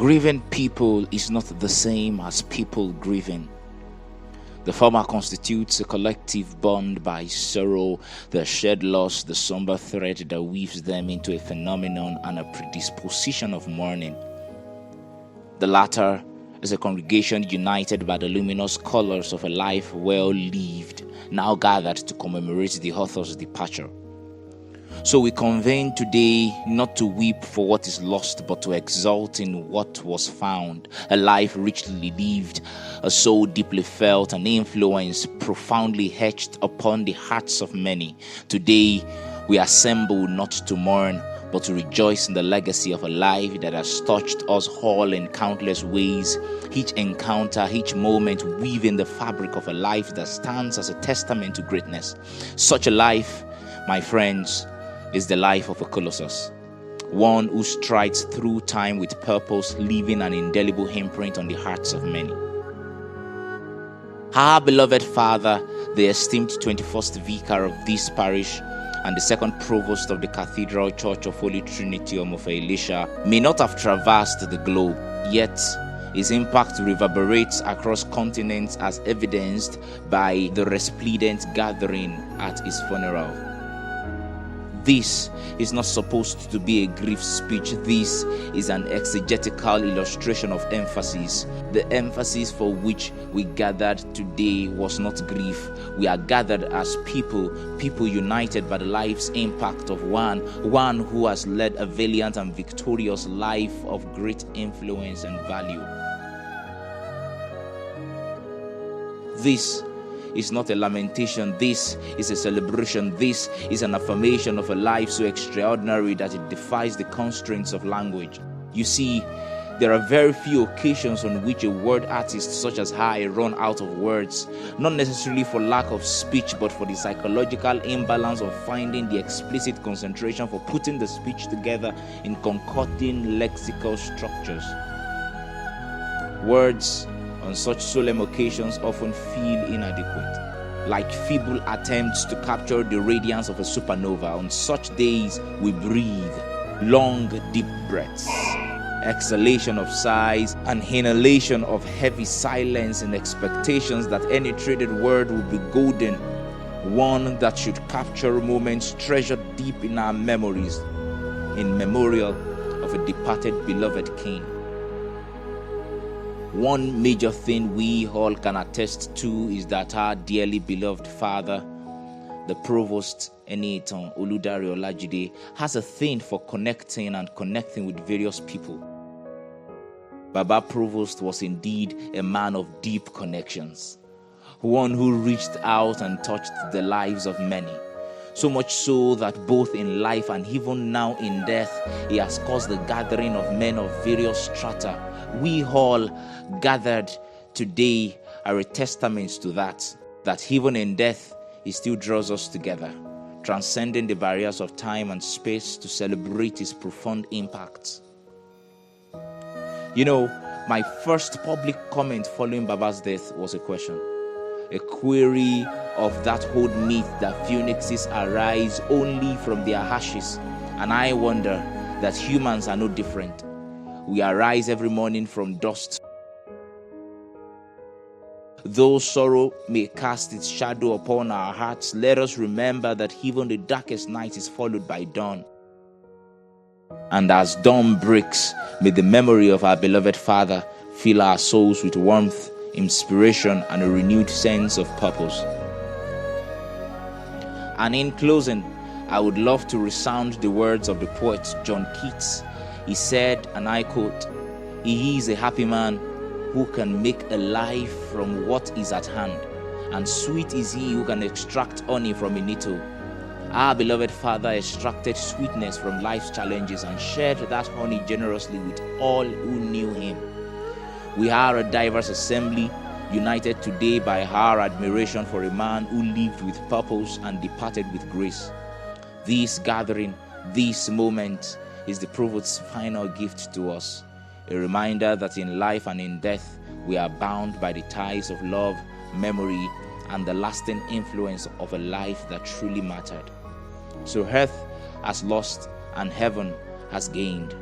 Grieving people is not the same as people grieving. The former constitutes a collective bond by sorrow, the shared loss, the somber thread that weaves them into a phenomenon and a predisposition of mourning. The latter is a congregation united by the luminous colors of a life well lived, now gathered to commemorate the author's departure. So we convene today not to weep for what is lost, but to exult in what was found, a life richly lived, a soul deeply felt, an influence profoundly etched upon the hearts of many. Today we assemble not to mourn, but to rejoice in the legacy of a life that has touched us all in countless ways, each encounter, each moment weaving the fabric of a life that stands as a testament to greatness. Such a life, my friends, is the life of a colossus, one who strides through time with purpose, leaving an indelible imprint on the hearts of many. Our beloved father, the esteemed 21st vicar of this parish and the second provost of the Cathedral Church of Holy Trinity of Elisha, may not have traversed the globe, yet his impact reverberates across continents as evidenced by the resplendent gathering at his funeral. This is not supposed to be a grief speech. This is an exegetical illustration of emphasis. The emphasis for which we gathered today was not grief. We are gathered as people united by the life's impact of one who has led a valiant and victorious life of great influence and value. This is not a lamentation. This is a celebration. This is an affirmation of a life so extraordinary that it defies the constraints of language. You see, there are very few occasions on which a word artist such as I run out of words, not necessarily for lack of speech, but for the psychological imbalance of finding the explicit concentration for putting the speech together in concocting lexical structures. Words on such solemn occasions often feel inadequate, like feeble attempts to capture the radiance of a supernova. On such days, we breathe long, deep breaths, exhalation of sighs, and inhalation of heavy silence in expectations that any traded word will be golden, one that should capture moments treasured deep in our memories, in memorial of a departed beloved king. One major thing we all can attest to is that our dearly beloved father, the Provost Enitan, Oludare, OLAJIDE, has a thing for connecting with various people. Baba Provost was indeed a man of deep connections, one who reached out and touched the lives of many. So much so that both in life and even now in death, he has caused the gathering of men of various strata. We all gathered today are a testament to that even in death, he still draws us together, transcending the barriers of time and space to celebrate his profound impact. You know, my first public comment following Baba's death was a question, a query of that old myth that phoenixes arise only from their ashes, and I wonder that humans are no different. We arise every morning from dust. Though sorrow may cast its shadow upon our hearts, let us remember that even the darkest night is followed by dawn. And as dawn breaks, may the memory of our beloved Father fill our souls with warmth, inspiration, and a renewed sense of purpose. And in closing, I would love to resound the words of the poet John Keats. He said, and I quote, "He is a happy man who can make a life from what is at hand, and sweet is he who can extract honey from a needle." Our beloved Father extracted sweetness from life's challenges and shared that honey generously with all who knew him. We are a diverse assembly, united today by our admiration for a man who lived with purpose and departed with grace. This gathering, this moment, is the Provost's final gift to us, a reminder that in life and in death we are bound by the ties of love, memory, and the lasting influence of a life that truly mattered. So earth has lost and heaven has gained.